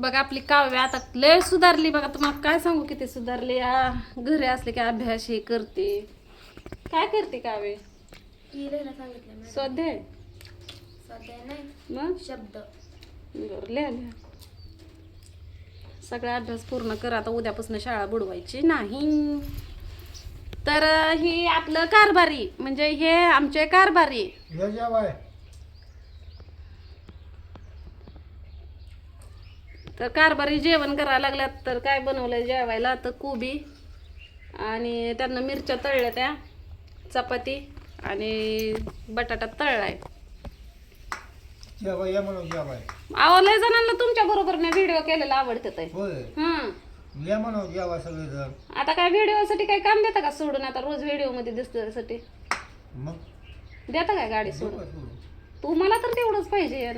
बघा आपली काव्य आता लय सुधारली बघा. तुम्हाला काय सांगू किती सुधारली. घरी असले की अभ्यास हे करते. काय करते काव्य? स्वाध्याय नाही मग शब्द बरं लिहा लिहा. सगळा अभ्यास पूर्ण कर. आता उद्यापासून शाळा बुडवायची नाही. तर ही आपलं कारभारी म्हणजे हे आमचे कारभारी. तर कारभारी जेवण करायला लागल्यात. तर काय बनवलंय जेवायला? तर कोबी आणि त्यांना मिरच्या तळल्या, त्या चपाती आणि बटाटा तळलाय. अहो लय जणांना तुमच्या बरोबर मी व्हिडिओ केलेला आवडत आता काय व्हिडिओ साठी काय काम देता का सोडून? आता रोज व्हिडिओ मध्ये दिसण्यासाठी देता काय गाडी सोडून? तू मला तर तेवढंच पाहिजे यार.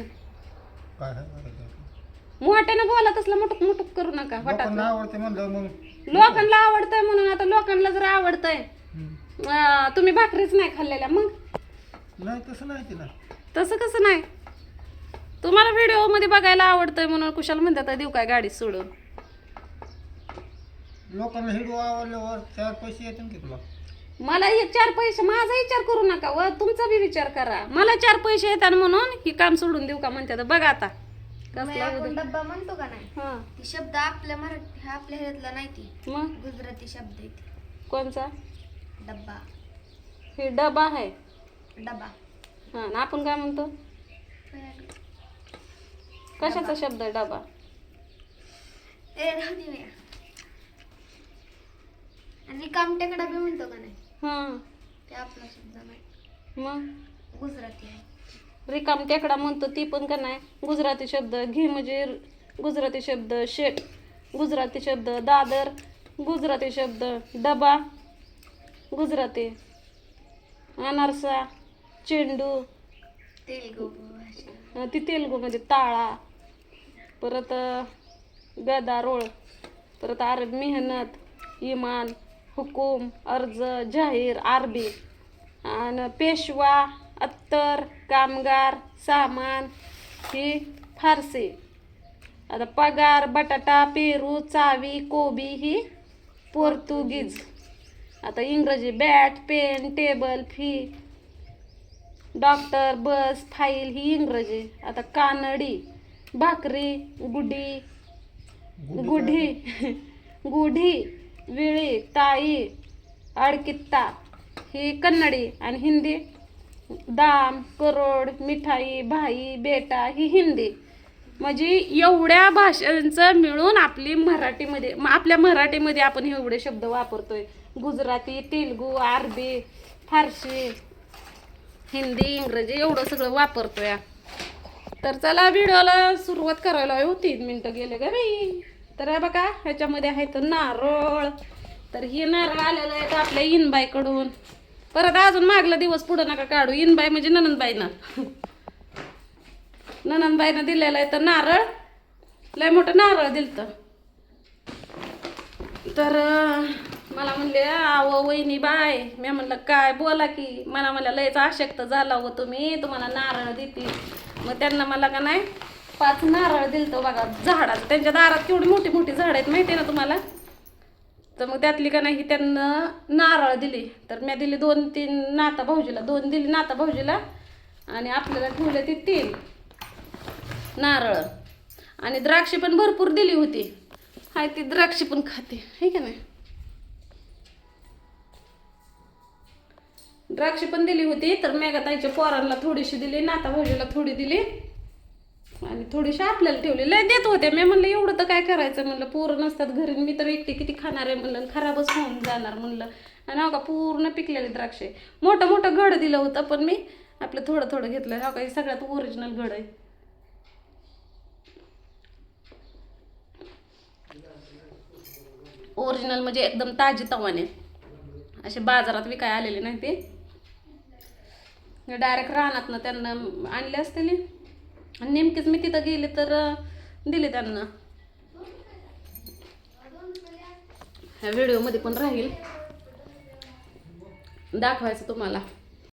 मोठ्यानं बोला, तसलं मुटुक मुटुक करू नका. लोकांना आवडतंय म्हणून. आता लोकांना जर आवडतंय तुम्ही भाकरीच नाही खाल्लेल्या मग तसं कसं नाही? तुम्हाला व्हिडिओ मध्ये बघायला आवडतंय म्हणून कुशाला म्हणतात देऊ काय गाडी सोडून? लोकांना व्हिडिओ आवडल्यावर 4 पैसे येतील की तुला? मला हे 4 पैसे माझा विचार करू नका व तुमचा बी विचार करा. मला 4 पैसे येतात म्हणून ही काम सोडून देऊ का म्हणतात. बघा आता आपण डब्बा म्हणतो का नाही, ती शब्द आपल्या मराठी आपल्या ह्यातला नाही, ती मग गुजराती शब्द आहे ती. कोणचा? डब्बा. हे डबा आहे. डबा हा ना. आपण काय म्हणतो? कशाचा शब्द आहे डबा? आणि कामटेकडा बी म्हणतो का नाही, हा ते आपला शब्द नाही, मग गुजराती आहे. रिकाम टेकडा म्हणतो ती पण का नाही गुजराती शब्द. घी म्हणजे गुजराती शब्द. शेट गुजराती शब्द. दादर गुजराती शब्द. डबा गुजराती. अनारसा, चेंडू तेलगू भाषा. ती तेलगू मध्ये ताळा. परत गदारोळ. परत अरब मेहनत, इमान, हुकूम, अर्ज, जाहीर अरबी. आणि पेशवा, अत्तर, कामगार, सामान ही फारसी. आता पगार, बटाटा, पेरू, चावी, कोबी ही पोर्तुगीज. आता इंग्रजी bat, pen, table, fee, doctor, bus, file ही इंग्रजी. आता कानडी, भाकरी, गुढी गुढी, विळी, ताई, अडकित्ता ही कन्नडी. आणि हिंदी दाम, करोड, मिठाई, भाई, बेटा ही हिंदी. म्हणजे एवढ्या भाषांचं मिळून आपली मराठीमध्ये आपल्या मराठीमध्ये आपण एवढे शब्द वापरतोय. गुजराती, तेलगू, अरबी, फारसी, हिंदी, इंग्रजी एवढं सगळं वापरतोय. तर चला व्हिडिओला सुरुवात करायला. 3 मिनटं गेले का बाई. तर बघा ह्याच्यामध्ये आहे तर नारळ. तर ही नारळ आलेलं आहे आपल्या इनबाईकडून. परत अजून मागला दिवस पुढं नका काढू. इनबाई म्हणजे ननंदबाईनं दिलेलं आहे तर नारळ. लय मोठं नारळ दिलतं. तर मला म्हणले आव वहिनी बाय. मी म्हणलं काय बोला की. मला लयच आशक्त झाला हो तुम्हाला नारळ देते. मग त्यांना मला का नाही 5 नारळ दिलतं बघा झाडाचं. त्यांच्या दारात केवढी मोठी मोठी झाड आहेत माहिती ना तुम्हाला. तर मग त्यातली का नाही त्यांना नारळ दिली. तर मी दिली 2-3 नाता भाऊजीला. 2 दिली नाता भाऊजीला आणि आपल्याला ठेवले ती 3 नारळ. आणि द्राक्षी पण भरपूर दिली होती. हाय ती द्राक्षी पण खाते हे का नाही. द्राक्षी पण दिली होती. तर मेघाताईच्या पोरांना थोडीशी दिली, नाता भाऊजीला थोडी दिली आणि थोडीशी आपल्याला ठेवली. लय देत होते. मी म्हणलं एवढं तर काय करायचं म्हणलं. पोरं नसतात घरी. मी तर एकटी किती खाणार आहे म्हणलं. खराबच होऊन जाणार म्हणलं. आणि हो का पूर्ण पिकलेले द्राक्षे. मोठं मोठं घड दिलं होतं पण मी आपलं थोडं थोडं घेतलं. हो का हे सगळ्यात ओरिजिनल घड आहे. ओरिजिनल म्हणजे एकदम ताजी तवाने. असे बाजारात विकाय आलेले नाही ते डायरेक्ट रानात ना त्यांना आणले असतील. आणि नेमकीच मी तिथं गेले तर दिले त्यांना. ह्या व्हिडिओ मध्ये पण राहील दाखवायचं तुम्हाला.